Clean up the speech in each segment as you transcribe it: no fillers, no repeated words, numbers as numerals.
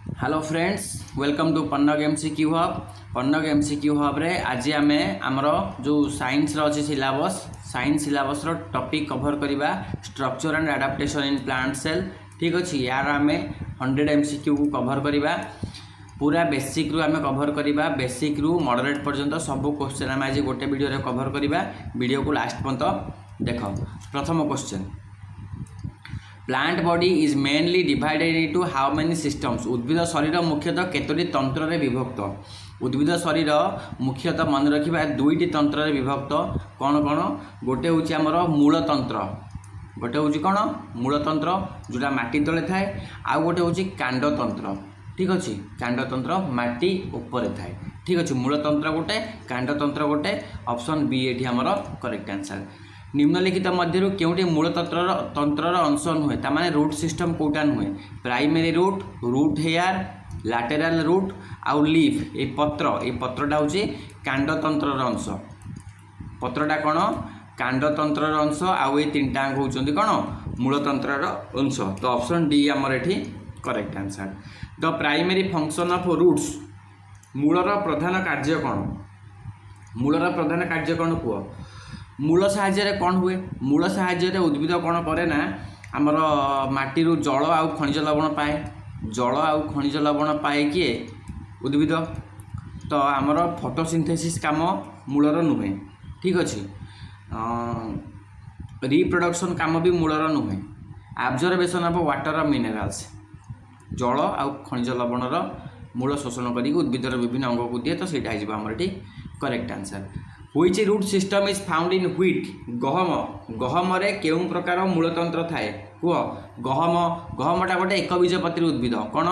Hello friends, welcome to Pannag MCQ hub. Pannag MCQ hub रे आज आमे आमर जो साइंस रो अछि सिलेबस साइंस सिलेबस रो टॉपिक कवर करबा structure and adaptation in plant cell. ठीक अछि, यार आमे 100 एमसीक्यू को कवर करबा। पूरा बेसिक रु आमे कवर करबा, बेसिक रु मॉडरेट पर्यंत सब क्वेश्चन आमे आज गोटे वीडियो रे कवर करबा। वीडियो को लास्ट पर्यंत देखो। प्रथम question, plant body is mainly divided into how many systems. उद्भिद शरीर मुख्यतः केतोटी तंत्र रे विभक्त। उद्भिद शरीर मुख्यतः मन रखिबा दुईटी तंत्र रे विभक्त। कौन कौन? गोटे होची हमर मूल तंत्र, गोटे होची कौन मूल तंत्र जोटा माटी तले थाए, आ गोटे होची कांड तंत्र। ठीक अछि, कांड तंत्र माटी ऊपर थाए। ठीक अछि, मूल तंत्र गोटे, कांड तंत्र गोटे। ऑप्शन बी एठी हमर करेक्ट आंसर। निम्नलिखित मध्य केउटी मूल तंत्र अंश नुहे, तामाने रूट सिस्टम कोटा नुहे? Primary root, root hair, lateral root आउ लीफ। ए पत्रटा होची कांड तंत्र अंश। पत्रटा कौन? कांड तंत्र अंश। आउ ए तीनटा होचंदी कौन? मूल तंत्र अंश। तो ऑप्शन डी हमर एठी correct answer. The primary function of roots. मूलर प्रधान कार्य कौन? मूलर प्रधान कार्य कौन कुह? मूल साहाय्य कौन हुए? मूल साहाय्य उद्भिद कौन करे ना, आमर माटी जल आउ खनिज लवण पाए। जल आउ खनिज लवण पाए किए? उद्भिद। तो आमर फोटोसिंथेसिस काम मूलर नुहे। ठीक अच्छे, रिप्रोडक्शन काम भी मूलर नुहे। एब्जर्वेशन ऑफ वाटर मिनरल्स, जल आउ खनिज लवणर मूल शोषण करी उद्भिदर विभिन्न अंग को दिए। तो सहीटा हो आमर ये correct answer. Which root system is found in wheat. गहम, गहम रे केउं प्रकार मूलतंत्र थाए कुह? गहम, गहमटा गोटे एक बीजपत्री उद्भिद। कौन?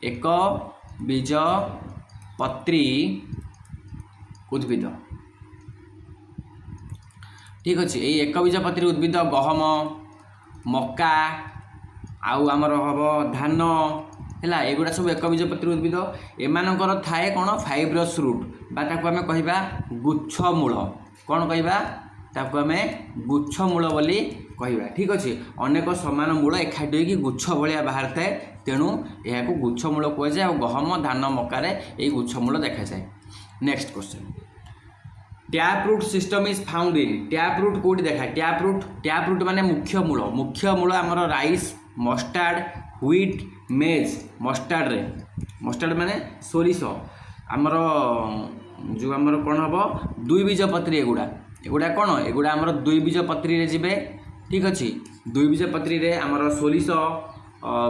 एक बीजपत्री उद्भिद। ठीक अच्छे, ये एक बीजपत्री उद्भिद गहम, मक्का आउ आमर हम धान है, एगुड़ा सब एक बीजपत्री उद्भिद। एमानकर थाए कौन? फाइब्रस रूट, बा ताको आमे कहिबा गुच्छ मूल। कौन कहिबा? ताको आमे गुच्छ मूल बोली कहिबा। ठीक अच्छे, अनेक समान मूल एकाठी होइकी गुच्छ भलिया बाहर थाए, तेणु यह गुच्छ मूल कह जाए। और गहम, धान, मक्कार ये गुच्छ मूल देखा जाए। Next question, tap root system is found in. Tap root कोठी देखा? टैप रूट, टैप रूट माने मुख्य मूल। मुख्य मूल आमर राइस, मस्टार्ड, व्हीट, मेज। मस्टार्ड रे, मस्टार्ड माने सोरिष। आमर जो आमर कौन हम दुई बीजपत्री, एगुड़ा कौन? एगुड़ा आमर दुई बीजपत्री रे जिबे। ठीक अच्छे, दुई बीजपत्री रे आमर सोरिष,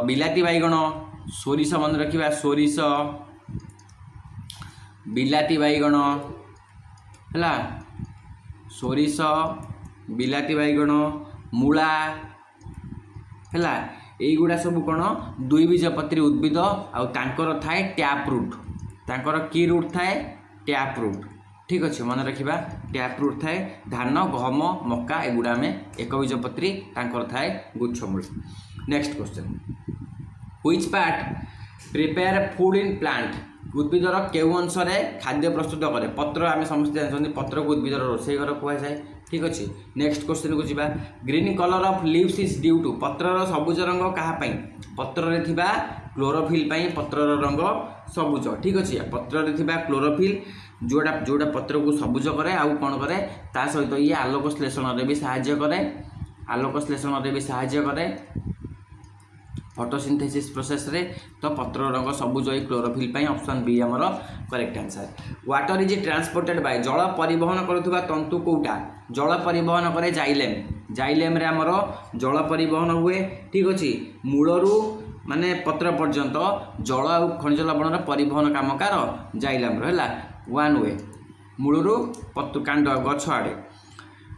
बिलाती बैगण। सोरिष मन रखिबा, सोरिष, बिलाती बैगण है, सोरिष, बिलाती बैगण, मूला है। यहीगुड़ा सब कौन? दुई बीजपत्री उद्भिद। आउ तांकर थाए टैप रूट। तांकर की रूट थाए? Tap root. ठीक अच्छे, मन रखिबा टैप रूट थाए। धान, गहम, मक्का एगुड़ा में एक बीजपत्री, तांकर थाए गुच्छ मूल। Next question, which part prepare food in plant. उद्भिदर केउ अंश खाद्य प्रस्तुत करे? पत्र, आम समस्त जानते पत्र को उद्भिदर रोषेई घर कह जाए। ठीक अच्छे, नेक्स्ट क्वेश्चन को जीवा। Green colour of leaves is due to. पत्रर सबुज रंग कहापाई? पत्र रे थिबा क्लोरोफिल पाई पत्रर रंग सबुज। ठीक अच्छे, पत्र रे थिबा क्लोरोफिल जोड़ा जोड़ा पत्र को सबुज करे। आउ कौन करे? ता सहित ये आलोक श्लेषण रे भी सहाय्य करे। आलोक श्लेषण रे भी सहाय्य करे फोटोसिंथेसिस प्रोसेस रे। तो पत्र रंग सबुज ये क्लोरोफिल पाई। ऑप्शन बी हमर correct answer. Water is transported by. जल परिवहन करुवा तंतु कोटा? जल परिवहन करे जाइलेम। जाइलेम रे हमर जल परिवहन हुए। ठीक अच्छे, मूलरू माने पत्र पर्यंत जल और खनिज लवण परिवहन काम कार? जाइलेम है वन वे, मूलरू पत्र कांड गछ आड़े।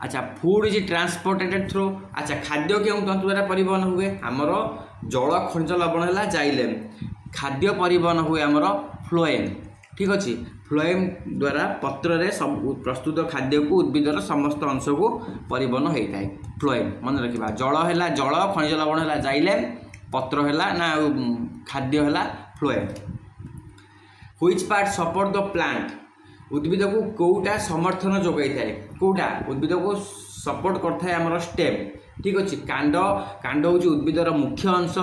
अच्छा, फूड इज ट्रांसपोर्टेड थ्रू। अच्छा, खाद्य केउं तंतु द्वारा परिवहन हुए? आमर जल खनिज लवण है जाइलेम। खाद्य परिवहन हुए आमर फ्लोएम। ठीक अच्छे, फ्लोएम द्वारा पत्र रे सब प्रस्तुत खाद्य को उद्भिदर समस्त अंश को परिवहन होता है। फ्लोएम मन रखिबा। जल है जल, खनिज लवण है जाइलेम, पत्र है ना खाद्य है phloem. Which part support the plant. उद्भिद को कौटा समर्थन जोगाई थाए? कौटा उद्भिद को सपोर्ट करता है? आमर स्टेम। ठीक अच्छे कांड कांड हूँ उद्भिदर मुख्य अंश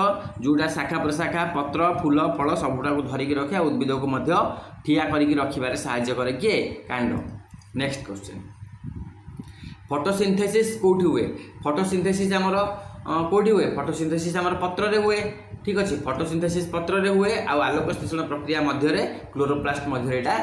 जोटा शाखा प्रशाखा पत्र फूल फल सबुटा धरिकी रखे उद्भिद को ठिया करके रखिबारे साहाय्य करे किए कांड। नेक्स्ट क्वेश्चन फोटोसिंथेसिस कोठी हुए फोटोसिंथेसिस आमर कोठी हुए फोटोसिंथेसिस आमर पत्र रे हुए ठीक अच्छे फोटोसिंथेसिस पत्र रे हुए आलोक संश्लेषण प्रक्रिया मध्य क्लोरोप्लास्ट मध्य एटा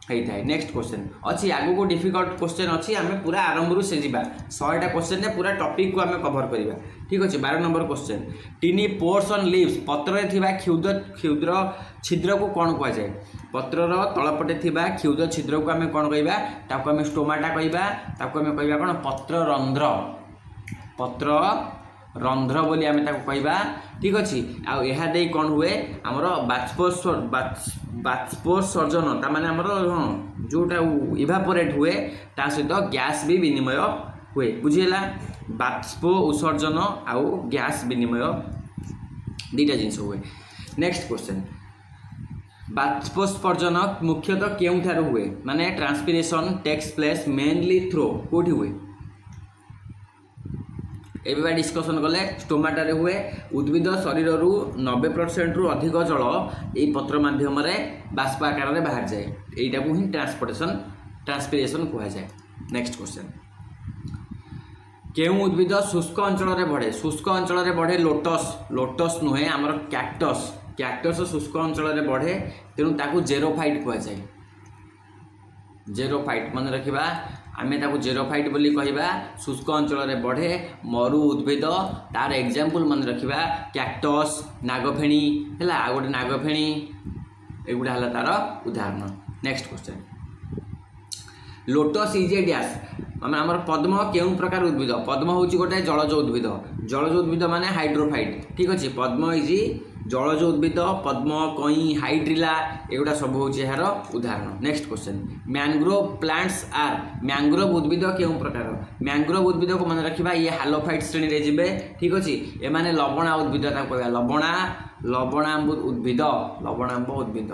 होता है। नेक्स्ट क्वेश्चन अच्छी आगु को डिफिकल्ट क्वेश्चन अच्छी आम पूरा आरंभ से जा 100टा क्वेश्चन ने पूरा टॉपिक को आम कवर करवा ठीक अच्छे। 12 number question टिनी pores on leaves पत्र थिबा क्षुद्र क्षुद्र छिद्र को कौन कह जाए पत्रर तलपटे थिबा क्षुद्र छिद्र को आम कौन कहबा ताको आम स्टोमाटा कहबा ताको आम कहबा कौन पत्र रंध्र पत्र रंध्र बोली आम कहबा ठीक अच्छे। आउ दे कौन हुए आमर बाष्पोत्सर्जन तामाने आमर जोटा इवापोरेट हुए ता सहित गैस भी विनिमय हुए बुझीगला बाष्प उत्सर्जन आउ गैस विनिमय दुईटा जिनस हुए। नेक्स्ट क्वेश्चन बाष्पोत्सर्जन मुख्यतः केउठार हुए माने transpiration takes place mainly through कोठी हुए एवं डिस्कसन कले स्टोमाटा हुए उद्भिद शरीर 90% रु अधिक जल ये पत्र माध्यम बाष्प आकार में बाहर जाए यहीटा को ही ट्रांसपिरेशन कह जाए। नेक्स्ट क्वेश्चन केउ उद्भिद शुष्क अंचल बढ़े शुष्क अंचल बढ़े लोटस लोटस नुहे आमर कैक्टस कैक्टस शुष्क अंचल बढ़े तेणु ताकू जेरोफाइट कह जाए जेरोफाइट मन रखा आमे ताकू जेरोफाइट बोली कहबा शुष्क अंचल बढ़े मरु उद्भिद तार एग्जांपल मन रखा कैक्टस नागफेणी है आ गोटे नागफेणी एगुड़ा है तार उदाहरण। Next question lotus is a dash माने आमर पद्म केउं प्रकार उद्भिद पद्म हूँ गोटे जलज उद्भिद माने हाइड्रोफाइट ठीक अच्छे पद्म इज जलज उद्भिद पद्म कई हाइड्रिला एगुड़ा सब हूँ यार उदाहरण। Next question mangrove plants are mangrove उद्भिद केउं प्रकार मैंग्रोव उद्भिद को मन रखा ये हालोफाइट श्रेणी रे जिबे ठीक अच्छे एमाने लवणा उद्भिद कहवा लवणाम्ब उद्भिद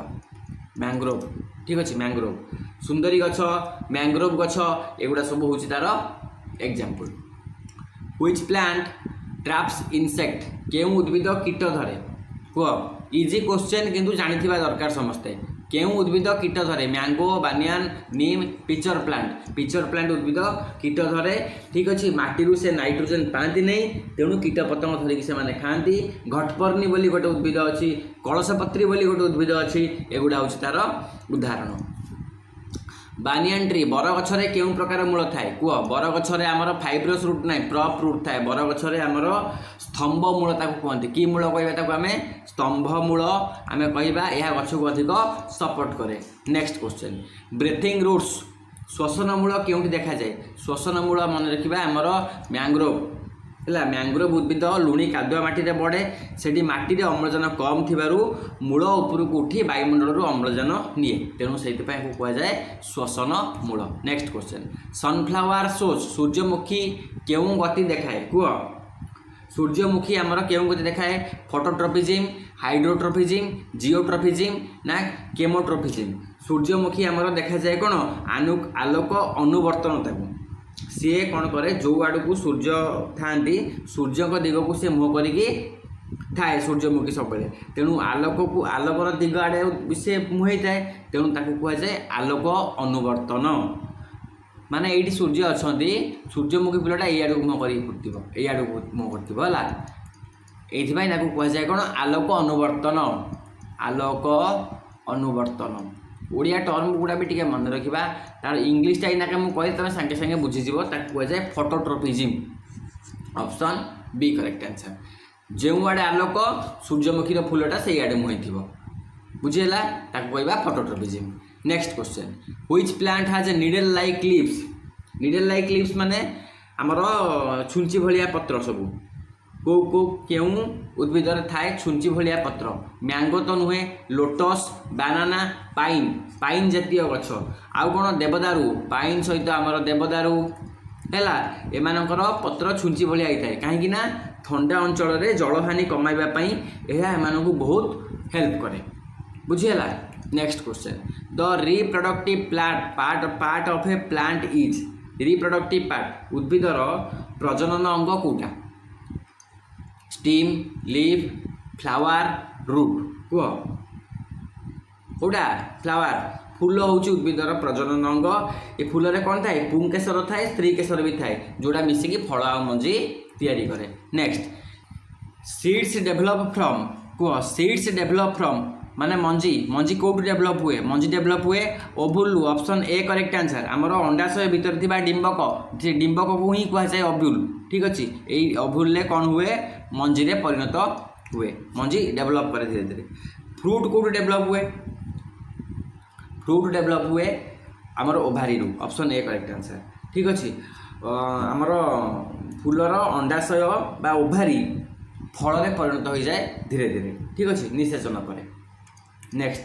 मैंग्रोव ठीक अच्छे मैंग्रोव सुंदरी गछ मैंग्रोव गछ एगुड़ा सब हूँ तार example. Which plant traps insect केउं उद्भिद कीट धरे कह इजी क्वेश्चन किंतु जानिथिबा दरकार समस्ते केउं उद्भिद कीट धरे मैंगो बानियान नीम पिचर प्लांट उद्भिद कीट धरे ठीक अच्छे माटी से नाइट्रोजन पाती नहीं तेणु कीट पतंग धरिकी से खाती घटपर्णी बोली गोटे उद्भिद अच्छी कलशपत्री बोली गोटे उद्भिद अच्छी एगुड़ा हूँ तार उदाहरण। बानियान ट्री बर गछरे केउं प्रकार मूल थाए कह बर गछरे आमर फाइब्रस रूट ना प्रॉप रूट थाए बर गछरे आमर स्तंभ मूल ताको कहते कि मूल कहबा ताको आमे स्तंभ मूल आमे कहबा यह गछ को अधिक सपोर्ट करे। नेक्स्ट क्वेश्चन ब्रीथिंग रूट्स श्वसन मूल केउंठी देखा जाए श्वसन मूल मन रखिबा आमर मैंग्रोव है मैंग्रोव उद्भिद लुणी कादुआ माटी रे बढ़े सेठी माटी रे अम्लजान कम थिबारु मूल उपरक उठी वायुमंडल अम्लजान निए तेणु से कह जाए श्वसन मूल। नेक्स्ट क्वेश्चन सनफ्लावर सोज सूर्यमुखी केउं गति देखाए कह सूर्यमुखी आमर केउं गति देखाए फोटोट्रोपिजिम हाइड्रोट्रोपिजिम जिओट्रोपिजिम ना केमोट्रोपिजिम सूर्यमुखी आमर देखा जाए कौन आलोक अनुवर्तनता सी कौन करे जो आड़ को सूर्य था सूर्य दिग को सी मुह करी थाए सूर्यमुखी सब तेणु आलोक को आलोकर दिग आड़े सी मुहई थाए तेणु कह जाए आलोक अनुवर्तन माने ये सूर्य अच्छा सूर्यमुखी फुलटा ये आड़ मुह कर ये आड़ मुह कर ये कह जाए कौन आलोक अनुवर्तन ओडिया टर्म गुड़ा भी मन रखा तार इंग्लीशटा इनाके मुझे तुम सागे सागे बुझीज कह जाए फोटोट्रोपिजिम ऑप्शन बी करेक्ट आंसर जो आड़े आलोक सूर्यमुखी फुलटा से आड़े मुहई थी बुझीगला कहवा phototropism. Next question which plant has a needle like leaves माने आमर छुंची भलिया पत्र सब केउं उद्भिद थाए छुंची भलिया पत्र मैंगो तो नुहे लोटस बानाना पाइन जातीय गछ आउ कौन देवदारू पाइन सहित आमर देवदारू है एमानकर पत्र छुंची भलिया होता है कहीं ठंडा अंचल में जलहानि कमाइबापी यह बहुत हेल्प करे बुझीगला। Next question the reproductive part of a plant is reproductive part उद्भिदर प्रजनन अंग कौटा स्टीम लीफ फ्लावर रूट कह कौटा फ्लावर फूल हूँ उद्भिदर प्रजनन अंग ए फूल रे कौन थाए पुंकेसर थाए स्त्री केसर भी थाए जोड़ा मिसिकी फल आ मंजी तैयारी करे। नेक्स्ट सीड्स डेभलप फ्रॉम कह सीड्स डेभलप फ्रॉम माने मंजी मंजी कौट डेभलप हुए मंजी डेभलप हुए ओभुल ऑप्शन ए करेक्ट आंसर आमर अंडाशय भितर थिबा डिंबक से डिंबक को ही कह जाए ओभुल ठीक अच्छे यही ओभुल कौन हुए मंजी रे परिणत हुए मंजी डेभलप करे धीरे धीरे। फ्रूट कौट डेभलप हुए फ्रूट डेभलप हुए आमर ओभारी रू ऑप्शन ए करेक्ट आंसर ठीक अच्छे आमर फूलर अंडाशय बा ओभारी फल में परिणत हो जाए धीरे धीरे ठीक अच्छे निषेचन पर। Next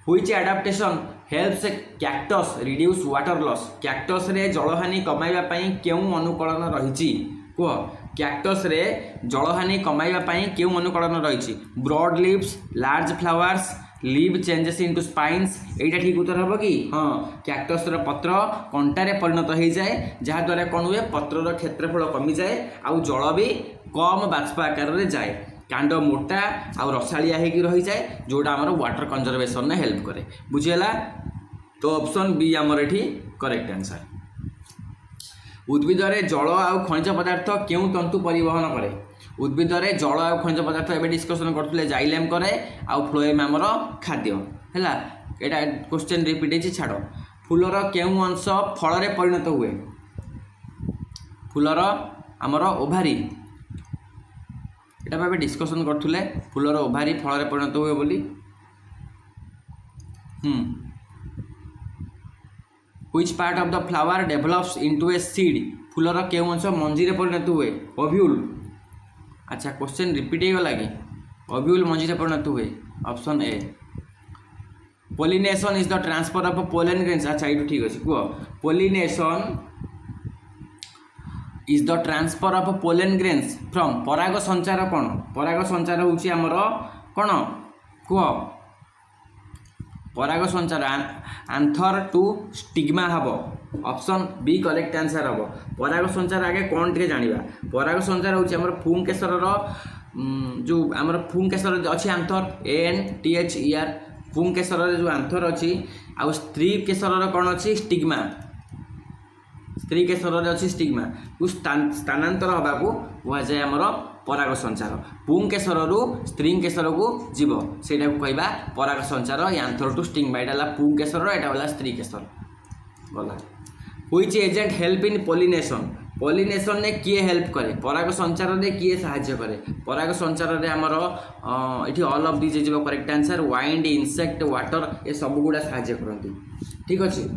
which adaptation helps cactus reduce water loss cactus रे जलहानि कमाइबा पई केउ अनुकूलन रहिछि कह कैक्टस रे जलहानि कमाइबा पई केउ अनुकूलन रहिछि broad leaves large flowers leave changes into spines एटा ठीक उत्तर हम कि हाँ कैक्टस रो पत्र कंटारे परिणत हो जाए जहाँ द्वारा कौन हुए पत्रर क्षेत्रफल कमी जाए आउ जल भी कम बाष्प आकार में जाए कांड मोटा आउ रसालिया होगी रही जाए जोड़ा आमर वाटर कंजर्वेशन में हेल्प करे बुझीगला। तो ऑप्शन बी आमर एठी करेक्ट आंसर। उद्भिदरे जल आउ खनिज पदार्थ केउ तंतु परिवहन करे उद्भिदरे जल आउ खनिज पदार्थ एबे डिस्कशन करथुले जाइलेम करे आउ फ्लोएम आमर खाद्य हैला एटा क्वेश्चन रिपीट होछि छाड़ फूलर केउ अंश फल रे परिणत हुए फूलर आमर ओभारी एटा डिस्कशन करथुले फूलर ओभारी फल रे परिणत हुए बोली which part of the flower develops into a seed फूलर केउ अंश मंजी रे परिणत हुए ओव्यूल अच्छा क्वेश्चन रिपीट हो गला कि ओव्यूल मंजी रे परिणत हुए option A. Pollination is the transfer of pollen grains अच्छा ये ठीक अच्छे कह pollination is the transfer of pollen grains from पराग संचार कौन पराग संचार होउछि हमर कौन कह पराग संचार आंथर टू स्टिग्मा हम ऑप्शन बी करेक्ट आंसर हम पराग संचार आगे कौन टे जानिबा पराग संचार होउछि हमर पुंकेसर जो हमर पुंकेसर अच्छी आंथर ANTHER पुंकेसर जो आंथर अच्छी आउ स्त्री केसर कौन अच्छी स्टिग्मा स्त्री केसर अच्छी स्टिग्मा स्थानांतर हवा को कह जाए आमर पराग संचार पुंकेसर रु स्त्री केसर को जीव सेटा को कहबा पराग संचार आंथर टू स्टिग्मा एटा पुंकेसर एटा वाला स्त्री केसर गला। Which agent help in pollination pollination ने किए हेल्प करे पराग संचार रे किए सहाय्य करे पराग संचार रे हमर इठी all of this is correct answer wind insect water ए सब गुडा सहाय्य करती ठीक अछि।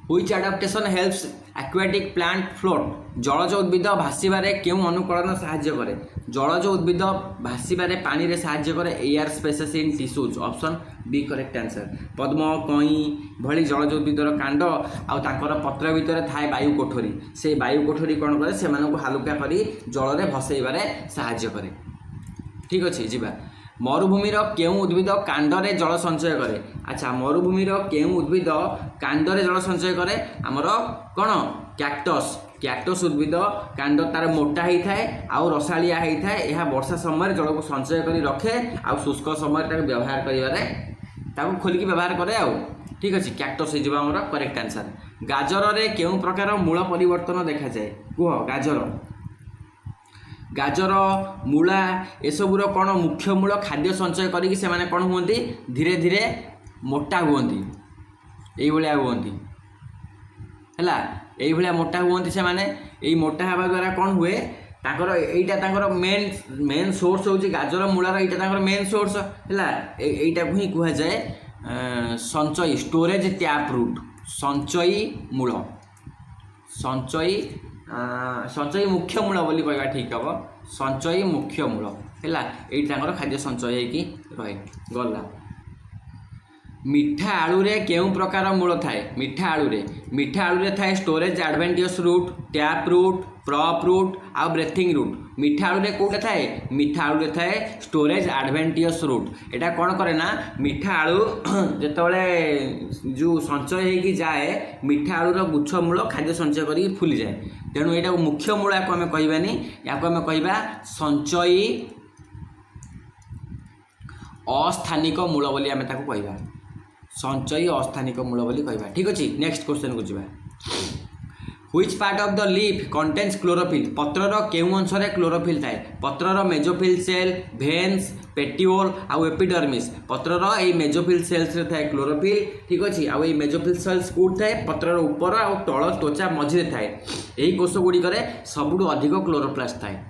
Which adaptation helps aquatic plant float जलज उद्भिद भासीबारे केउ अनुकूलन सहाय्य करे जलज उद्भिद भासीबारे पानी रे सहाय्य करे air spaces in tissues option B correct answer पद्म कई भली जलज उद्भिदर कांड आउ ताकर पत्र भितर थाए वायु कोठरी से वायु कोठरी कौन करे से हालुका करी जल रे भसैबारे सहाय्य करे ठीक अच्छे जीवा। मरुभूमिर केउ उद्भिद कांडरे जल संचय करे अच्छा मरुभूमिर केउ उद्भिद कांडरे जल संचय करे आमर कौन कैक्टस कैक्टस उद्भिद कांड तार मोटा ही थाए आउ रसालिया ही थाए यह वर्षा समय जल को संचय करी रखे आउ शुष्क समय ताको व्यवहार करिवारे ताको खोलिकी व्यवहार करे आउ ठीक अच्छे कैक्टस हो जिबा हमर करेक्ट आंसर। गाजर रे केउ प्रकार मूल परिवर्तन देखा जाए कह गाजर गाजर मूला एसबूर कौन मुख्य मूल खाद्य संचय करी से माने कौन हुंती धीरे धीरे मोटा हुंती एई भलिया हुंती हैला एई भलिया मोटा हुंती से माने एई मोटा हवा द्वारा कौन हुए ताकर एईटा ताकर मेन सोर्स होची गाजर मूलार एईटा ताकर मेन सोर्स हैला एईटा को ही कहा जाए संचय स्टोरेज टैप रूट संचयी मूल संचयी संचयी मुख्य मूल बोली कहवा ठीक हम संचयी मुख्य मूल है ये खाद्य संचय होगी रहे गला। मिठा आलू रे केउं प्रकार मूल थाए मिठा आलू रे थाए storage adventitious root tap root prop root आ ब्रेथिंग रूट मिठा आलू रे कोटा थाए मिठा आलू रे थाए स्टोरेज एडवेंटियस रूट एटा कौन करे ना मिठा आलू जेतबले जो संचय होगी जाए मिठा आलूर गुच्छ मूल खाद्य संचय करी फुली जाए तेणु यहाँ मुख्य मूल या आम कहबानी या आम कह संचयी अस्थानिक मूल बोली आम ताको कहबा संचयी अस्थानिक मूल बोली कहबा ठीक अच्छे नेक्स्ट क्वेश्चन को जावा which part of the leaf contains chlorophyll पत्रर केउं अंश रे क्लोरोफिल थाए पत्रर मेजोफिल सेल भेन्स पेटिओल आउ एपिडर्मिस पत्रर ए मेजोफिल सेल्स रे थाए क्लोरोफिल ठीक अच्छे आउ ए मेजोफिल सेल्स कोड थाए पत्रर ऊपर आउ तल त्वचा मझे थाए एही कोष गुडी करे सबुठु अधिक क्लोरोप्लास्ट थाए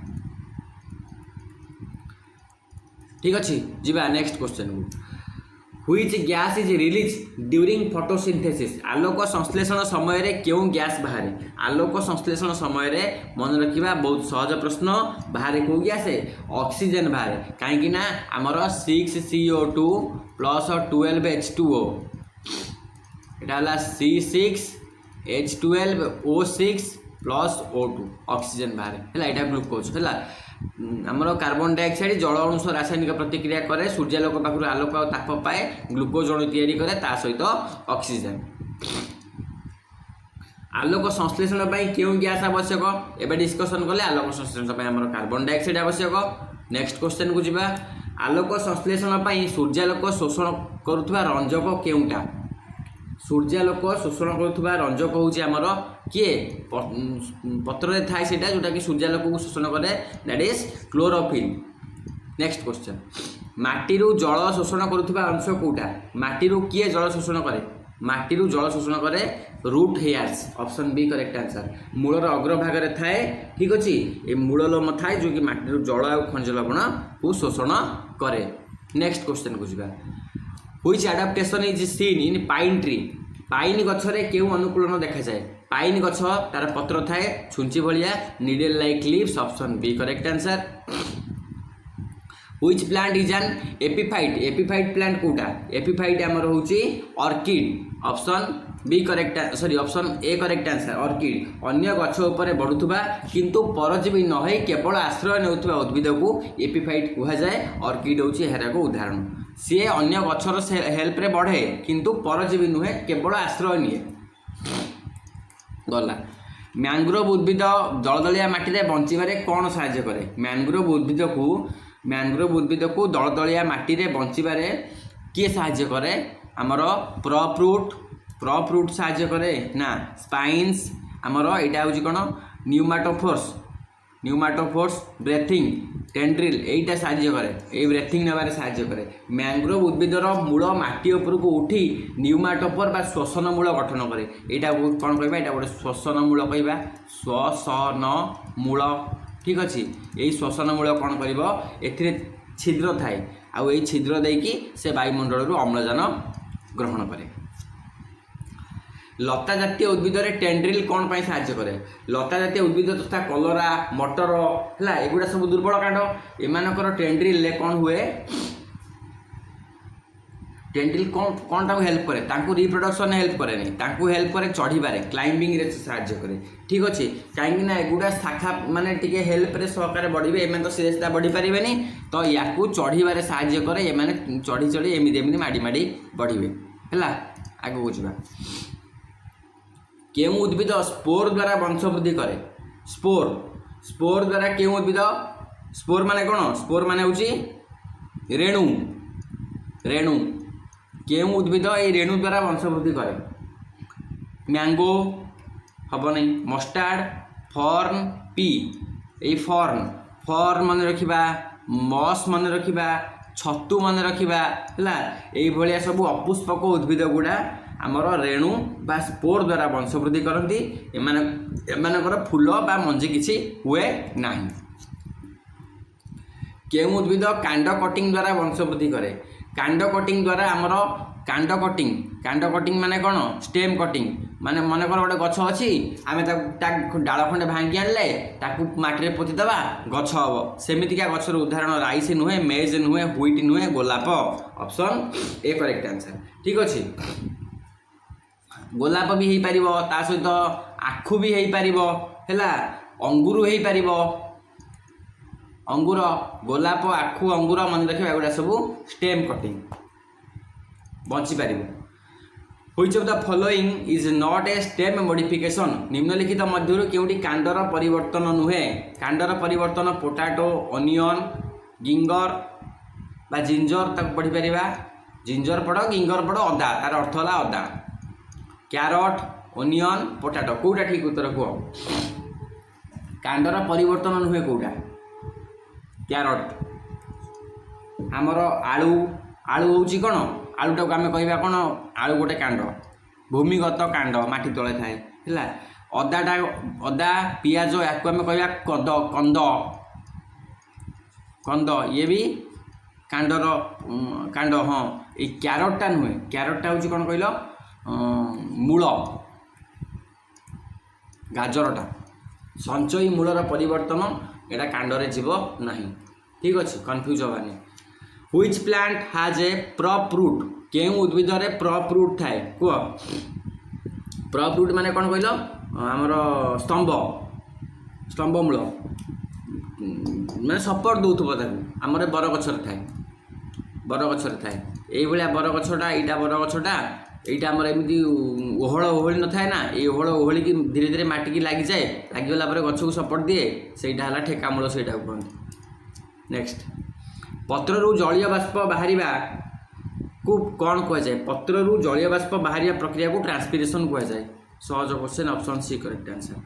ठीक अच्छे जीवा नेक्स्ट क्वेश्चन को which gas is release during photosynthesis आलोक संश्लेषण समय रे क्यों गैस बाहर आलोक संश्लेषण समय रे मन रखिबा बहुत सहज प्रश्न बाहर को गैस ऑक्सीजन बाहर कहीं ना आमर 6CO2 प्लस 12H2O एटा C6H12O6 प्लस O2 ऑक्सीजन बाहर है यहाँ ग्लूकोज है आमर कार्बन डाइऑक्साइड जल अणु सह रासायनिक प्रतिक्रिया करे सूर्यालोक पाखु आलोक और ताप पाए ग्लूकोज अणु तैयारी करे ता सहित ऑक्सीजन आलोक संश्लेषण क्यों गैस आवश्यक एवं डिस्कसन कले आलोक संश्लेषण आमर कार्बन डाइऑक्साइड आवश्यक नेक्स्ट क्वेश्चन को जीवा आलोक संश्लेषण सूर्यालोक शोषण करुवा रंजक केउटा सूर्यालोक शोषण करुवा रंजक हूँ आमर किए पत्र थाए से जोटा कि सूर्यालोक को शोषण करे that is chlorophyll next question माटीरू जल शोषण करुवा अंश कौटा माटीरू किए जल शोषण करे माटीरू जल शोषण करे root hairs option B correct answer मूलर अग्रभाग थाए ठीक अच्छे ये मूल लोम थाए जो कि माटीरू जल और खनिज लवण को शोषण करे नेक्स्ट क्वेश्चन को जावा which adaptation is seen in pine tree pine गछरे केउ अनुकूलन देखा जाए पाइन गछ तार पत्र थाए छुंची भलिया needle like leaves option B correct answer which plant is an epiphyte plant कोटा एपिफाइट आमर होची orchid option B correct sorry option A correct answer orchid अन्य गछ ऊपर बढ़ुवा किंतु परजीवी न होई केवल आश्रय नेउथुवा उद्भिद को एपिफाइट कहा जाए ऑर्किड होची हेरा को उदाहरण सी अन्य गछर हेल्प रे बढ़े किंतु परजीवी नुहे केवल आश्रय निए गला मैंग्रोव उद्भिद दलदलिया माटी रे बंचिबारे कौन सहाय्य करे मैंग्रोव उद्भिद को दलदलिया माटी रे बंचिबारे किए सहाय्य करे आमर प्रॉप रूट सहाय्य करे ना स्पाइन्स आमर यहाँ हूँ कौन न्यूमाटोफोर्स ब्रेथिंग टेंड्रिल यहीटा साहाय्य करे ये ब्रेथिंग नेबारे साहाय्य करे मैंग्रोव उद्भिदर मूल माटी उपरक उठी न्यूमाटोफोर बा श्वसन मूल गठन करे यहाँ कौन कहबा यहाँ गोटे श्वसन मूल कहबा श्वसन मूल ठीक अच्छे यही श्वसन मूल कौन कर छिद्र थाए आउ ये छिद्र देकी से वायुमंडल अम्लजान ग्रहण करे लता जातीय उद्भिद टेंड्रिल कौन पाई सहाय्य करे लता जातीय उद्भिद तथा कलरा मटर है एगुड़ा सब दुर्बल कांड एमानकर टेंड्रिल कौन हुए टेंड्रिल कौन हेल्प करे तांको रिप्रोडक्शन हेल्प करे नहीं तांको हेल्प करे चढ़ीबारे क्लाइंबिंग रे सहाय्य करे ठीक अच्छे कहीं एगुड़ा शाखा माने टिके हेल्प रे सहकार बढ़े एम तो सीधे सीधा बढ़ी पारे तो या चढ़ीबारे सहाय्य करे एम चढ़ी चढ़ी एमती माड़ी माड़ी बढ़े है आगे बुझा केउं उद्भिद स्पोर द्वारा वंशवृद्धि करे स्पोर द्वारा केउं उद्भिद स्पोर माने कौन स्पोर माने होची रेणु केउं उद्भिद ये रेणु द्वारा वंशवृद्धि करे मैंगो हम नहीं मस्टार्ड फर्न पी ये फर्न मन रखिबा मस मन रखिबा छतु मन रखिबा है ये सब अपुष्पक उद्भिद गुड़ा आमर रेणु बा स्पोर द्वारा वंशवृद्धि करती एमानकर फूल बा मंजी किसी हुए ना केउं उद्भिद कांड कटिंग द्वारा वंशवृद्धि करे कांड कटिंग द्वारा आमर कांड कटिंग माने कौन स्टेम कटिंग माने मनकर गोटे गछ अच्छी आम डाल खंडे भांगी आनले ताकू माटी पोतीदबा गछ हम सेमितिका गछर उदाहरण राइस नुहे मेज नुहे ह्विट नुहे गोलाप ऑप्शन ए करेक्ट आंसर ठीक अच्छे गोलाप भी हो पार ता सहित आखु भी हो पार है अंगूर हो पार अंगूर गोलाप आखु अंगूर मन रखा एगुड़ा सब स्टेम कटिंग बची पार which of the following is not a stem modification निम्नलिखित मध्य केउटी कांडर परिवर्तन नुहे कांडर परिवर्तन पोटाटो अनियन गिंगर बा जिंजर तक पढ़ी पारिबा जिंजर पढ़ गिंगर पढ़ अदा तार अर्थ है अदा क्यारट अनियन पोटाटो कोटा ठीक उत्तर कह कांडर परिवर्तन नुहे कोटा क्यारट आमर आलू आलू होची कौन आलूटा को आम कह कौन आलू गोटे कांड भूमिगत कांड माटी तले थाए है अदाटा अदा पियाज या आम कह कद कंद कंद ये भी कांडर कांड हाँ ये क्यारटा नुहे क्यारटा हूँ कौन कहल मूल गाजरटा संचयी मूलर परिवर्तन यहाँ कांडरे जीव ना ठीक अच्छे कन्फ्यूज हवानी व्हिच प्लांट हाज ए प्रॉप रूट केउ उद्भिद रे प्रॉप रूट थाए कह प्रॉप रूट माने कौन कहल आमर स्तंभ स्तंभ मूल मैंने सपोर्ट दौथब ताकू आमर बरगछर थाए बरगछर थाए ये बरगछटा यहाँ बरगछटा यहाँ आमर एमती ओहल ओहली न थाए ना ये ओहल ओहली की धीरे धीरे माटी की लगी जाए लगिगला गछ को सपोर्ट दिए सेटा है ठेकामूल से कहते नेक्स्ट पत्रु जलीय बाष्प बाहर को कौन कह जाए पत्रु जलीय बाष्प बाहर प्रक्रिया को ट्रांसपिरेशन कह जाए सहज question option C correct answer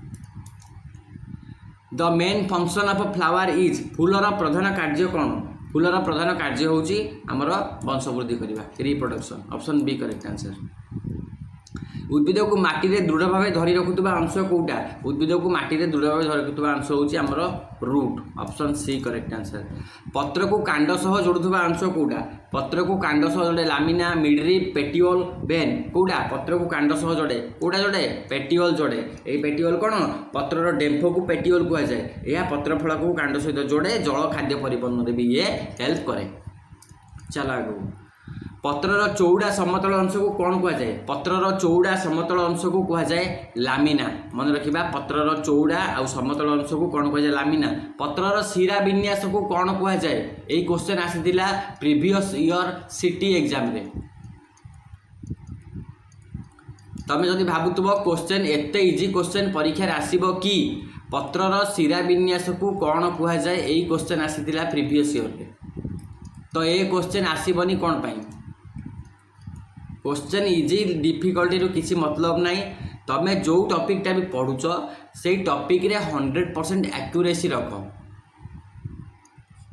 the main function of flower is फूलर प्रधान कार्य कौन फूलर प्रधान कार्य होची आमर वंशवृद्धि करवा reproduction option B correct answer उद्भिद को माटी रे दृढ़ भाव धरी रखुवा अंश कौटा उद्भिद को माटी रे दृढ़ भाव धरी रखुवा अंश होची आमर root option C correct answer पत्र को कांड सह जोड़ुवा अंश कौटा पत्र को कांड सह जोड़े लामिना मिडरिप पेटिओल बेन कौटा पत्र को कांड सह जोड़े कौटा जोड़े पेटिओल जोड़े ये पेटिओल कौन पत्रर डेम्फ को पेटिओल कह जाए यह पत्र फल को कांड सहित जोड़े जल खाद्य परिवहन में भी ये हेल्प करे चलो आगू पत्रर चौड़ा समतल अंश को कौन कह जाए पत्रर चौड़ा समतल अंश को कह जाए लामिना मन रखिबा पत्रर चौड़ा आ समतल अंश को कौन कह जाए लामिना पत्रर शिरा विन्यास को कौन कह जाए यही क्वेश्चन आसीथिला प्रीवियस ईयर सिटी एग्जाम रे तमें जदि भाबुथुब क्वेश्चन एते इजी क्वेश्चन परीक्षा रे आसीबो कि पत्रर शिरा विन्यास को कौन कह जाए यही क्वेश्चन आसीथिला प्रीवियस ईयर रे तो ये क्वेश्चन आसीबनी कौन पाई क्वेश्चन इजी डिफिकल्टी किसी मतलब नहीं तमें जो टॉपिकटा भी पढ़ुच से टॉपिक रे 100% एक्यूरेसी रख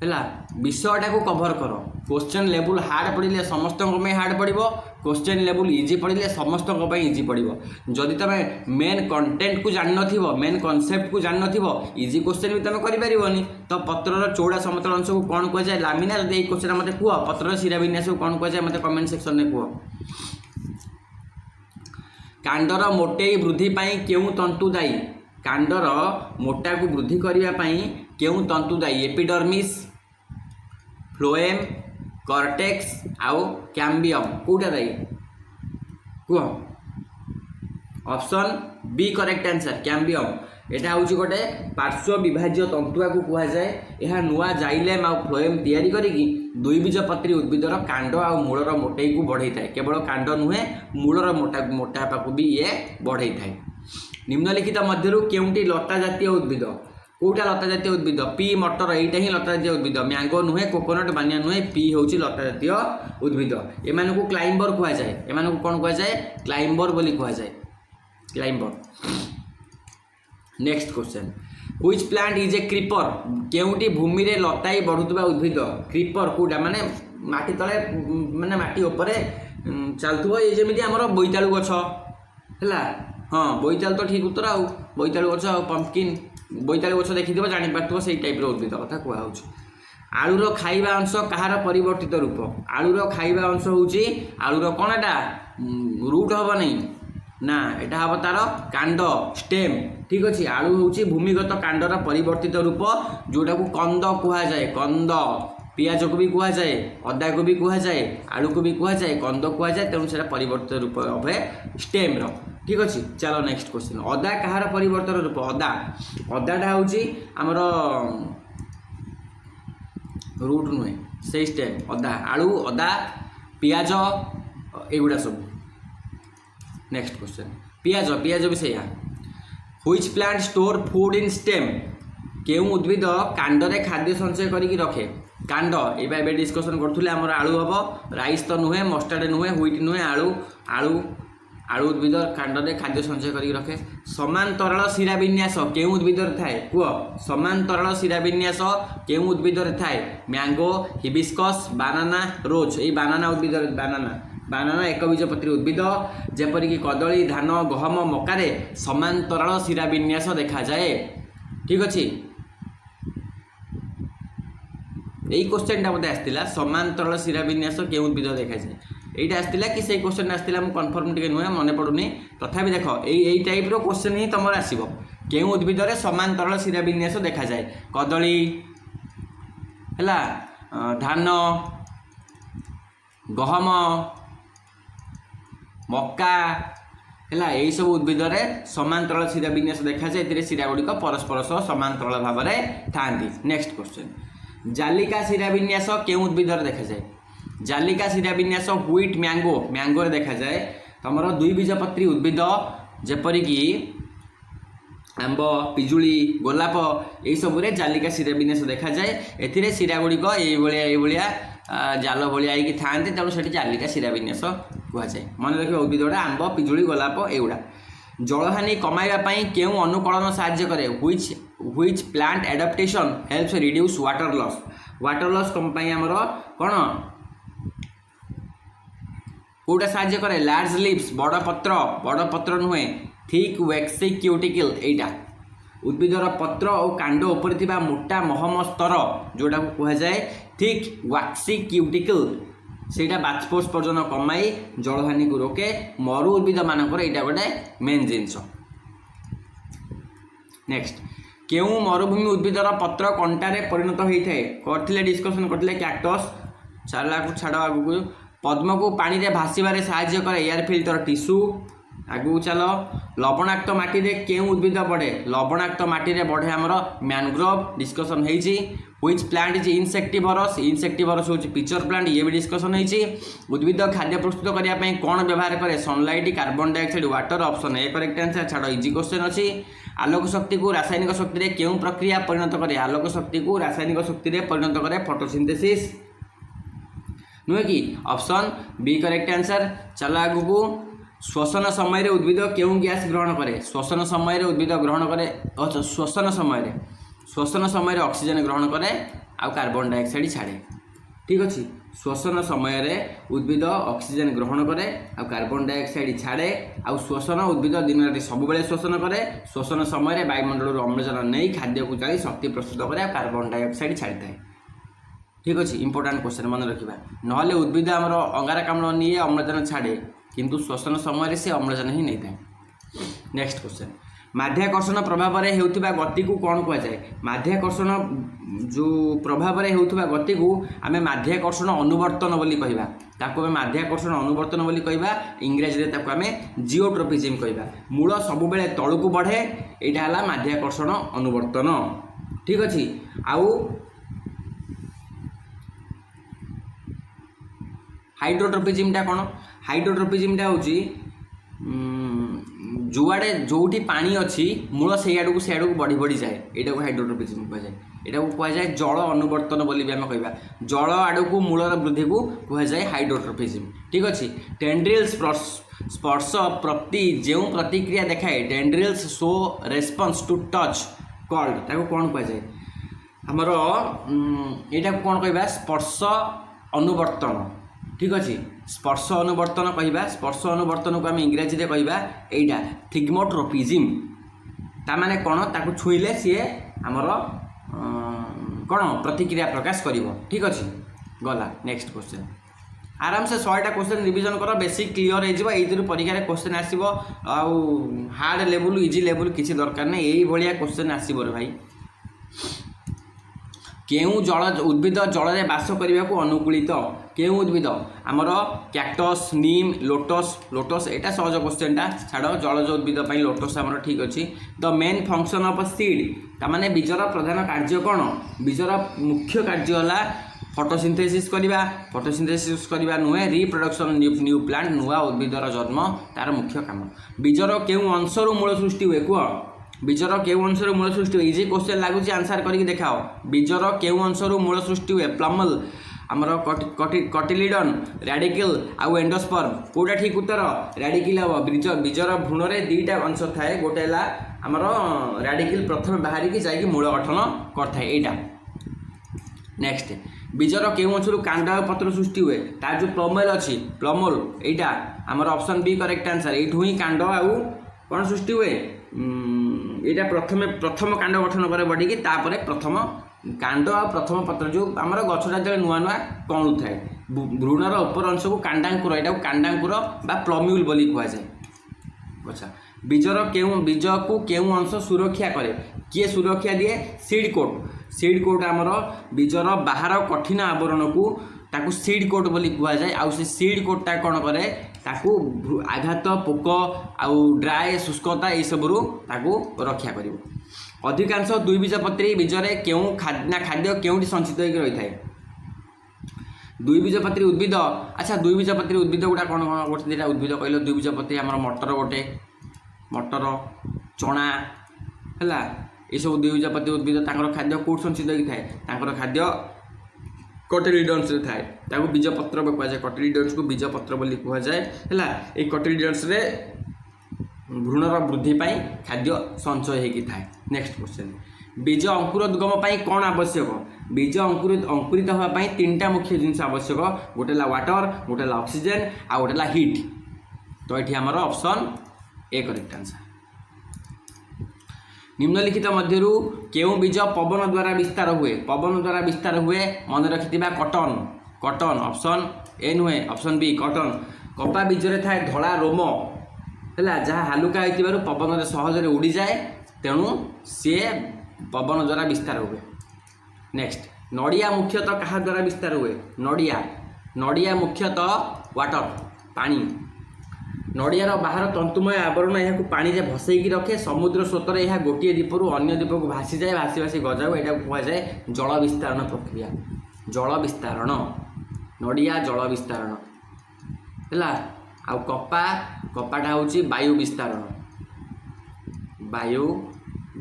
है विषयटा को कवर कर क्वेश्चन लेवल हार्ड पड़े समस्त हार्ड पड़ो क्वेश्चन लेवल इजी पड़े समस्त इजी पड़ो जदि तुम मेन कंटेंट को जान न मेन कॉन्सेप्ट को जान न इजी क्वेश्चन भी तुम कर तो पत्रर चौड़ा समतल अंश को कौन कह जाए लामिना जब क्वेश्चन मत कह पत्रर शिरा विन्यास को कौन कह जाए मत कमेंट सेक्शन में कह कांडर मोटेई वृद्धि पाई केउ तंतु दायी कांडर मोटा को वृद्धि करने केउ तंतु दायी एपिडर्मिस फ्लोएम कॉर्टेक्स आउ कैम्बियम कौटा दायी कह option B correct answer cambium एटा हूँ गोटे पार्श्व विभाज्य तंतुआ को कह जाए यह नुआ जाइलेम आ फ्लोएम तैयारी करिकी द्विबीजपत्री उद्भिदर कांड आ मूलर मोटाई को बढ़ई थाए केवल कांड नुहे मूलर मोटापा को भी ये बढ़ई थाए निम्नलिखित मध्य केउंटी लता जातीय उद्भिद कौटा लता जातीय उद्भिद पी मटर यहीटा ही लता जातीय उद्भिद मैंगो नुहे कोकोनट बानिया नुहे पी हूँ लता जातीय उद्भिद एमान को क्लाइंबर कह जाए एमान को कौन कह जाए क्लाइंबर बोली कह जाए climber next question which plant is a creeper केउटी भूमि रे लताई बढ़ुवा उद्भिद क्रीपर कौटा माने माटी तले माने माटी ऊपर चलथुव ये जमी आमर बोईतालु गछ है हाँ बोईतालु तो ठीक उत्तर आउ बोईतालु गछ पंपकिन बोईतालु गछ देखी जानी पार्थ से टाइप उद्भिद कथा कहुच आलूर खाइबा अंश कहार परिवर्तित रूप आलूर खाइबा अंश हूँ आलूर कौन एटा रूट हम नहीं ना एटा हम तार कांड स्टेम ठीक अच्छे आलू हूँ भूमिगत कांडर परिवर्तित रूप जोटा को कंद कहुए कंद पियाज को भी कहुए अदा को भी कहुए आलू को भी कहुए कंद कहुए तेणु से परिवर्तित रूप अभे स्टेम रो ठीक अच्छे। चलो नेक्स्ट क्वेश्चन अदा कहार परिवर्तन रूप अदा अदाटा हूँ आमर रूट नुहे से स्टेम अदा आलू अदा पियाज एगुड़ा सब। नेक्स्ट क्वेश्चन पियाज पियाज भी सैया which plant store food in stem केउं उद्भिद कांडरे खाद्य संचय करिकी रखे कांड ये डिस्कसन करूँ आमर आलू हम राइस तो नुहे मस्टार्ड नुहे व्हिट नुहे आलू आलू आलू उद्भिद कांडरे खाद्य संचय करिकी रखे। समान तरल शिरा विन्यास केउं उद्भिद थाए कुह समान तरल शिरा विन्यास केउं उद्भिद थाए मैंगो हिबिस्कस बानाना रोज ये बानाना उद्भिद बानाना एक बीजपत्री उद्भिद जेपरिक कदली धान गहम मकार समान तरल शिरा विन्यास देखा जाए ठीक अच्छे। यही क्वेश्चन मत आसाला समान तरल शिरा विन्यास के उद्भिद देखा जाए यहाँ आसाला कि से क्वेश्चन आसाला मुझे कन्फर्म टे नुहे मन पड़ूनी तथापि देख यही टाइप क्वेश्चन ही तुम आसो के उद्भिद समान तरल शिरा विन्यास देखा जाए कदली है धान गहम मक्का है यही सब उद्भिद समान तरल शिरा विन्यास देखा जाए शिरा गुड़िक परस्पर सह समान तरल भाव में था। नेक्स्ट क्वेश्चन जालिका शिरा विन्यास के उद्भिद देखा जाए जालिका शिरा विन्यास व्हिट मैंगो मैंगो रे देखा जाए तुम दुई बीजपत्री उद्भिद जेपरिक आंब पिजुली गोलाप यही सब जालिका शिरा विन्यास देखा जाए ए शिरा गुड़िक ये जाल भाई था तेणु से जालिका शिरा विन्यास कहुए मन रखिए उद्भिद गुड़ा आंब पिजुली गोलाप एगुड़ा। जलहानि कमाइवाई केउं अनुकूलन साहाय्य करे which plant adaptation helps reduce water loss कम आमर कौन कौटा साहाय्य करे लार्ज लिप्स बड़ पत्र नुहे थिक वैक्सी क्यूटिकल एटा उद्भिदर पत्र और कांड उपर मोटा महम स्तर जोटा को कहुए थिक वैक्सी क्यूटिकल सेटा बाष्पोत्सर्जन कमाई जलहानि को रोके मरु उद्भिद मानकर यहाँ गोटे मेन जिनस। नेक्स्ट केउं मरुभूमि उद्भिदर पत्र कंटारे परिणत होता है करथिले डिस्कसन करथिले कैक्टस छाड़ा को छाड़ आगू पद्म को पानी रे भासीबारे साहाय्य करे एयर फिल्टर टिश्यू आगू चल लवणाक्त माटी रे केउं उद्भिद बढ़े लवणाक्त माटी रे बढ़े आमर मैनग्रोव डिस्कसन होईची व्हिच प्लांट इज इनसेक्टिवरस होची पिचर प्लांट ये भी डिस्कसन होईची उद्भिद खाद्य प्रस्तुत करिया पई कोन व्यवहार करे sunlight carbon dioxide water option A correct answer छाड़ इजी क्वेश्चन अछि आलोक शक्ति को रासायनिक शक्ति रे केउं प्रक्रिया परिणत करे आलोक शक्ति को रासायनिक शक्ति रे परिणत करे फोटोसिंथेसिस नुहे कि ऑप्शन बी करेक्ट आंसर। चल आगू श्वसन समय रे उद्भिद केउं गैस ग्रहण करे श्वसन समय रे उद्भिद ग्रहण करे श्वसन समय रे ऑक्सीजन ग्रहण करे आ कार्बन डाइऑक्साइड छाड़े ठीक अच्छे। श्वसन समय रे उद्भिद ऑक्सीजन ग्रहण करे आ कार्बन डाइऑक्साइड छाड़े आ श्वसन उद्भिद दिन राति सब बेले श्वसन करे श्वसन समय रे वायुमंडल अम्लजान नहीं खाद्य को जाली शक्ति प्रस्तुत करे आ कार्बन डाइऑक्साइड छाड़ी ठीक अच्छे। इंपोर्टाट क्वेश्चन मन रखा ना उद्भिद आमर अंगारकाम्ल निए अम्लजान छाड़े किंतु श्वसन समय से अम्लजान ही नहीं था। नेक्स्ट क्वेश्चन माध्याकर्षण प्रभाव में होता गति को कौन कहुए माध्याकर्षण जो प्रभाव में होता गति को आम माध्याकर्षण अनुवर्तन बोली कहवा ताको आम माध्याकर्षण अनुवर्तन बोली कहवा इंग्राजी में ताको आम जिओट्रोपिज्म कहवा मूल सब बेले तलू को बढ़े यहाँ है माध्याकर्षण अनुवर्तन ठीक अच्छे। आउ हाइड्रोट्रोपिज्मटा कौन हाइड्रोट्रोपिज्मटा हूँ जुआड़े जोटी पानी अच्छी मूल से आड़ को बढ़ी बढ़ी जाए यहाँ को हाइड्रोट्रोपिज्म कहुए यहाँ को कहुए जल अनुवर्तन बोली भी आम कहवा जल आड़ को मूलर वृद्धि को कहुए हाइड्रोट्रोपिज्म ठीक अच्छे। टेंड्रिल्स स्पर्श प्रति जो प्रतिक्रिया देखाए tendrils show response to touch called ताको कौन कहुए आमर यहाँ को कौन कहवा स्पर्श अनुवर्तन ठीक अच्छे। स्पर्श अनुवर्तन कहवा स्पर्श अनुवर्तन को आम इंग्राजी में कहवा यहाँ थिग्मोट्रोपिज्म ताने कौन ताको छुईले सी आमर कौन प्रतिक्रिया प्रकाश करिवो ठीक अच्छे। गला नेक्स्ट क्वेश्चन आराम से 100टा क्वेश्चन रिविजन कर बेसिक क्लियर हो परीक्षा क्वेश्चन आसो आउ हार्ड लेवल इजी लेवल किसी दरकार नहीं यही भाया क्वेश्चन आसो रे भाई केउ जल उद्भिद जल में बास करने को अनुकूलित केउ उद्भिद आमर कैक्टस नीम लोटस लोटस यहाँ सहज क्वेश्चनटा छाड़ जलज उद्भिद लोटस आमर ठीक अच्छे the main function of seed ताने बीजर प्रधान कार्य कौन बीजर मुख्य कार्य है फोटोसिंथेसिस करवा नुहे रिप्रोडक्शन न्यू प्लांट नुआ उद्भिदर जन्म तार मुख्य काम बीजर केउ अंशरू मूल सृष्टि हुए कह बीजर केउ अंशरू मूल सृष्टि हुए इजी क्वेश्चन लगुच आंसर करके देखाओ बीजर केउ अंशरू मूल सृष्टि हुए प्लमल आमर कटिलिडन रैडिकल आउ एंडोस्पर्म कोटा ठीक उत्तर रैडिकल हम बीजर भ्रूण में 2टा अंश थाए गोटे आमर रैडिकल प्रथम बाहर की जाकि मूल गठन करता है यहाँ नेक्स्ट बीजर केउ अंशरू कांड पत्र सृष्टि हुए तार जो प्लमल अच्छी प्लमल यहाँ आमर ऑप्शन बी करेक्ट आंसर यू ही कांड आउ कौन सृष्टि हुए यहाँ प्रथम कांड गठन करे बढ़ी तापर प्रथम कांड आ प्रथम पत्र जो आमर गछटा जो नुआ नुआ कणु थाए भ्रूणर उपर अंश को कांडांकुर यहाँ कांडांकुर बा प्लम्यूल बोली कहुए अच्छा बीजर बीज को केउ अंश सुरक्षा करे किए सुरक्षा दिए सीड कोट आमर बीजर बाहर कठिन आवरण को ताकू सीड कोट बोली कहुए आउ से सीड कोटा कौन करे ताकू आघात पोक आउ ड्राए शुष्कता ये सबरू ताकू रक्षा कर अधिकांश द्विबीजपत्री बीजरे केउ खाद्य केउटी संचित होकर रही है द्विबीजपत्री उद्भिद अच्छा द्विबीजपत्री उद्भिद गुड़ा कौन कौन गोटे दुटा उद्भिद कहल द्विबीजपत्री आमर मटर गोटे मटर चना है ये सब द्विबीजपत्री उद्भिद खाद्य कौट संचित होकर खाद्य कटिलिडन्स थाए ताकू बीजपत्र कहुए कटिलिडन्स को बीजपत्र बोली कहुए है कटिलिडन्स रे भ्रूणर वृद्धि खाद्य संचय होगी थाए नेक्स्ट क्वेश्चन बीज अंकुरोद्गम कौन आवश्यक बीज अंकुरित होगापी 3टा मुख्य जिनस आवश्यक गोटे वाटर गोटे ऑक्सीजन आ गोटे हिट तो ये आमर ऑप्शन ए करेक्ट आंसर निम्नलिखित मध्यरु केउ बीज पवन द्वारा विस्तार हुए मन रखि कटन कटन ऑप्शन ए नुहे ऑप्शन बी कटन कपा बीजरे थाए धला रोम है जहाँ हालुका हो पवन सहज उड़ी जाए तेणु सी पवन द्वारा विस्तार हुए नेक्स्ट नड़िया मुख्यतः क्या द्वारा विस्तार हुए नड़िया मुख्यतः वाटर पानी नड़ियार बाहर तंतुमय आवरण यहाँ पानी में भसईकी रखे समुद्र स्रोत यह गोटे द्वीपर अन्य द्वीप को भासी जाए भासी भासी गजाऊ यहाँ कहुए जल विस्तारण प्रक्रिया जल विस्तारण नड़िया जल विस्तारण है आउ कपाटा हूँ वायु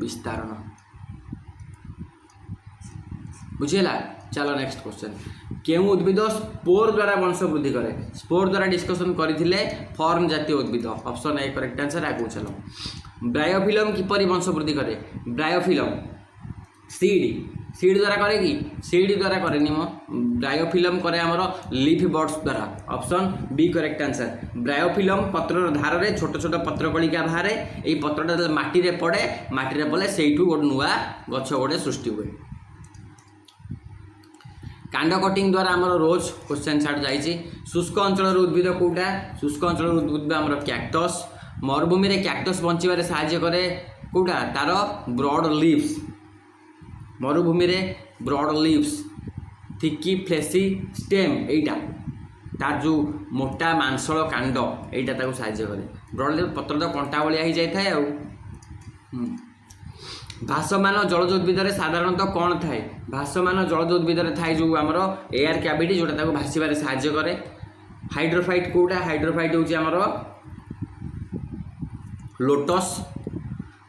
विस्तारण बुझेगा चलो नेक्स्ट क्वेश्चन केउ उद्भिद स्पोर द्वारा वंश वृद्धि करे स्पोर द्वारा डिस्कसन करथिले फॉर्म जातीय उद्भिद ऑप्शन ए करेक्ट आंसर आगु चलो ब्रायोफिलम किपरि वंश वृद्धि करे ब्रायोफिलम सीड द्वारा करे कि सीड द्वारा करे निम ब्रायोफिलम करे हमर लीफ बर्ड्स द्वारा option B correct answer bryophyllum पत्रर धार रे छोट छोट पत्र कणिका बाहरे एई पत्रटा माटी रे पड़े सेइठु गोटे नुआ गछ गोटे सृष्टि हुए कांड कटिंग द्वारा आमर रोज क्वेश्चन छाड़ जाइए शुष्क अंचल उद्भिद कौटा शुष्क अंचल उद्भिद आमर कैक्टस मरुभूमि रे कैक्टस बंचारे साहाय्य करे कौटा तार ब्रॉड लीव्स मरुभूमि रे ब्रॉड लीव्स थिकी फ्लेसी स्टेम एटा तार जो मोटा मांसल कांड एटा साहाय्य करे ब्रॉड लीव पत्र तो कंटा भाया ही जाए आ भासमान जलज उद्भिद साधारणतः कौन थाए भासमान जलज उद्भिद थाए जो आमर एयर कैविटी जोटा भाषार साहाय्य करे हाइड्रोफाइट कौटा हाइड्रोफाइट हूँ आमर लोटस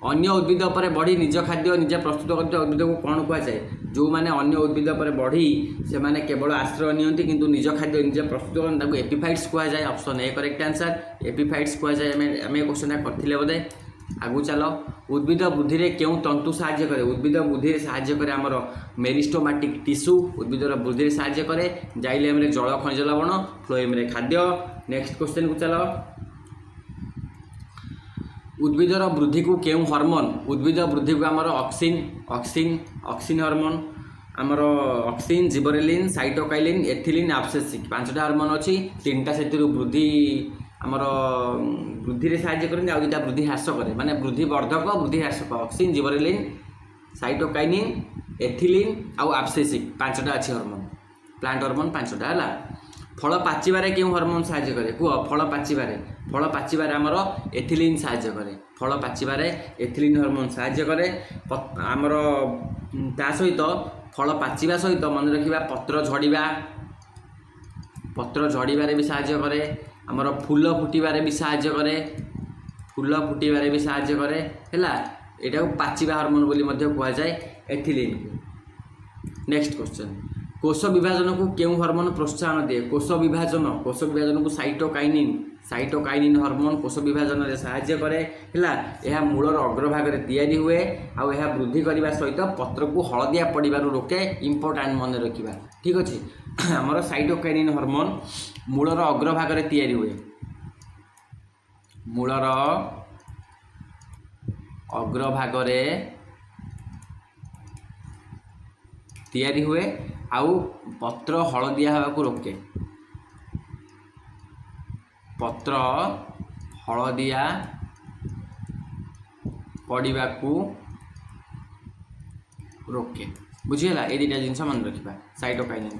अन्य उद्भिद पर बढ़ी निज खाद्य निजे प्रस्तुत करते उद्भिद को कौन कहुए जो मैंने अन्य उद्भिद पर बढ़ी से मैंने केवल आश्रय नियंती किंतु निज खाद्य निजे प्रस्तुत करते एपिफाइट्स कहुए option A correct answer epiphytes कहुए आम क्वेश्चन करते बोधे आगु चलो उद्भिद वृद्धि रे केउ तंतु साहाय्य करे उद्भिद वृद्धि रे साहाय्य करे आमर मेरिस्टोमाटिक टिश्यू उद्भिदर वृद्धि रे साहाय्य करे जाइलेम रे जल खनिज लवण फ्लोएम रे खाद्य नेक्स्ट क्वेश्चन को चलो उद्भिदर वृद्धि को केउ हार्मोन उद्भिद वृद्धि को आमर ऑक्सिन हार्मोन आमर auxin gibberellin cytokinin ethylene abscisic 5टा हार्मोन अच्छी 3टा से वृद्धि आमर वृद्धि साहाय्य करें आउ 2टा वृद्धि ह्रास करे माने वृद्धि वर्धक वृद्धि ह्रासक ऑक्सिन जिबरेलिन साइटोकाइनिन एथिलिन आउ एब्सिसिक 5टा अच्छी हार्मोन प्लांट हार्मोन 5टा है। फल पाचिबारे क्यों हार्मोन साहाय्य करे कुह फल पाचिबारे आमर एथिलिन साहाय्य करे फल पाचिबारे एथिलिन हार्मोन साहाय्य करे आमर ता सहित फल पाचिबा सहित मन रखिबा पत्र झड़ीबारे भी साहाय्य करे आमर फूल फुटिबारे भी साहाय्य करे हैला एटा पाचिबा हार्मोन बोली मध्य कुआ जाए एथिलिन को। नेक्स्ट क्वेश्चन कोष विभाजन को क्यों हार्मोन प्रोत्साहन दिए कोष विभाजन को साइटोकाइनिन हार्मोन कोष विभाजन रे सहाय्य करे हैला यह मूलर अग्रभाग रे तैयारी हुए आउ यह वृद्धि करने सहित पत्र को हलदिया पड़िबारु रोके इंपोर्टेंट मन रखिबा ठीक अछि। हमर साइटोकाइनिन हार्मोन मूलर अग्रभाग रे तैयारी हुए मूलर अग्रभाग रे तैयारी हुए आउ पत्र हलदिया हवा को रोके पत्र हलदिया पड़िबा को रोके बुझीगला ए दुटा जिनस मन रखिबा साइटोकाइनिन।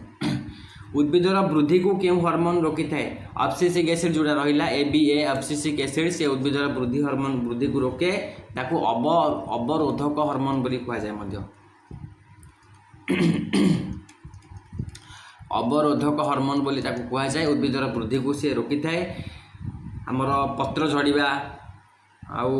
उद्भिदर वृद्धि को क्यों हार्मोन रोकी थाए एब्सिसिक एसिड जोड़ा रहिला ABA एब्सिसिक एसिड से उद्भिदर वृद्धि हार्मोन वृद्धि को रोके ताकू अवरोधक हार्मोन बोली कहा जाए मध्य अवरोधक हार्मोन बोली ताकू कहा जाए उद्भिदर वृद्धि को सी रोकी थाए आमर पत्र झड़ीबा आउ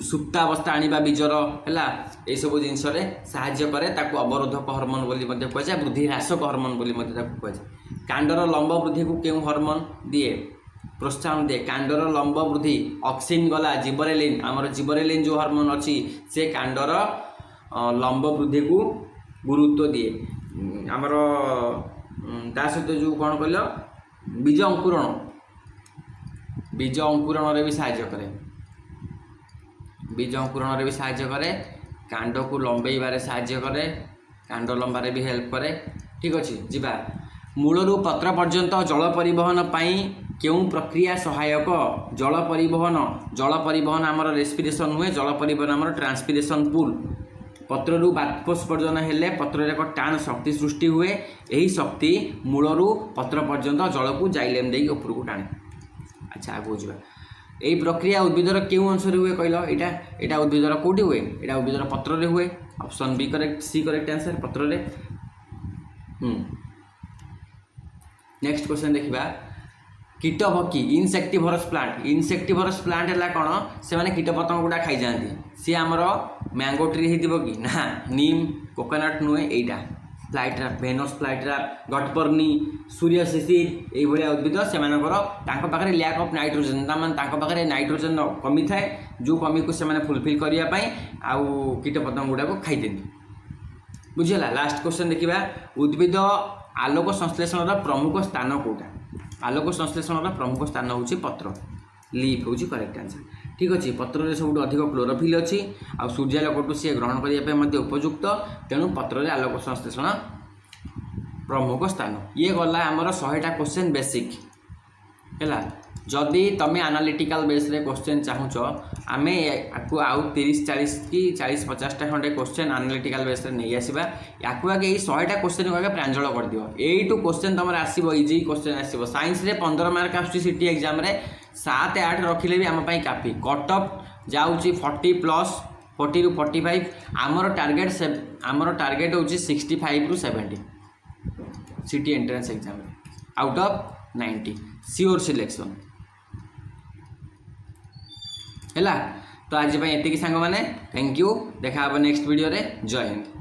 सुप्तावस्था आनिबा बीजर हैला ए सब जिनस रे सहाय्य करे ताकू अवरोधक हार्मोन बोली मध्य कहा जाए वृद्धि ह्रासक हार्मोन बोली मध्य ताकू कहा जाए। कांडर लंब वृद्धि को क्यों हार्मोन दिए प्रोत्साहन दिए कांडर लंब वृद्धि ऑक्सिन गला जिबरेलिन आमर जिबरेलिन जो हार्मोन अच्छी से कांडर लंब वृद्धि को गुरुत्व दिए आमर ता सहित जो कौन कहल बीज अंकुरण रे भी सहाय्य करे कांड को लंबेबारे सहाय्य करे कांड लंबारे भी हेल्प करे ठीक अच्छे जीवा मूलरू पत्र पर्यंत जल परिवहन पाई क्यों प्रक्रिया सहायक जल परिवहन आमर रेस्पिरेशन हुए जल परिवहन आमर ट्रांसपिरेशन पुल पत्ररू बाष्पोत्सर्जन हेले पत्र एक टाण शक्ति सृष्टि हुए यही शक्ति मूलरू पत्र पर्यंत जल को जाइलेम देकी ऊपर को टाणे। अच्छा आगे बुझा यही प्रक्रिया उद्भिदर क्यों अंश हुए कहल यहाँ उद्भिदर कौटी हुए यहाँ उद्भिदर पत्र हुए option B correct C correct answer पत्र नेक्स्ट क्वेश्चन देखा कीटभक्षी इनसेक्टिवरस प्लांट है कौन से माने कीटपतंग गुड़ा खाई जाती सी आमर मैंगो ट्री हो कि ना नीम कोकोनट नुहे यहाँ फ्लाइट्रा भेनस फ्लाइट्रा गटपर्नी सूर्य शिशिर ये उद्भिद से पाखे लैक अफ नाइट्रोजेन पाखे नाइट्रोजेन कमी थाए जो कमी को से फुलफिल करने आउ कीटपतंग गुड़ा को खाई दिखती बुझीगला। लास्ट क्वेश्चन देखा उद्भिद आलोक संश्लेषण प्रमुख स्थान कौटा आलोक संश्लेषण प्रमुख स्थान हूँ पत्र लीफ हूँ करेक्ट आंसर ठीक अच्छे पत्र में सब अधिक क्लोरोफिल अच्छी आ सूर्यालोक सी ग्रहण करने उपयुक्त तेणु पत्र आलोक संश्लेषण प्रमुख स्थान ये गला आमर 100टा क्वेश्चन बेसिक है जदि तुम एनालिटिकल बेस रे क्वेश्चन चाहूच आम आपको आउ 30-40 कि 40-50टा खंडे क्वेश्चन एनालिटिकल बेस रे नहीं आसवा या आगे 100टा क्वेश्चन को आगे प्रांजल कर दियो एटू क्वेश्चन तुम आसो इजी क्वेश्चन आसो साइंस रे 15 मार्क आस सिटी एग्जाम रे 7-8 रखिले भी आम काफी कट ऑफ जाऊँगी 40+ 40 ରୁ 45 आमर टार्गेट हूँ 65 ରୁ 70 city entrance exam out of 90 sure selection है। तो आज एतिकी सांग मैंने थैंक यू देखा नेक्स्ट वीडियो रे जय हिंद।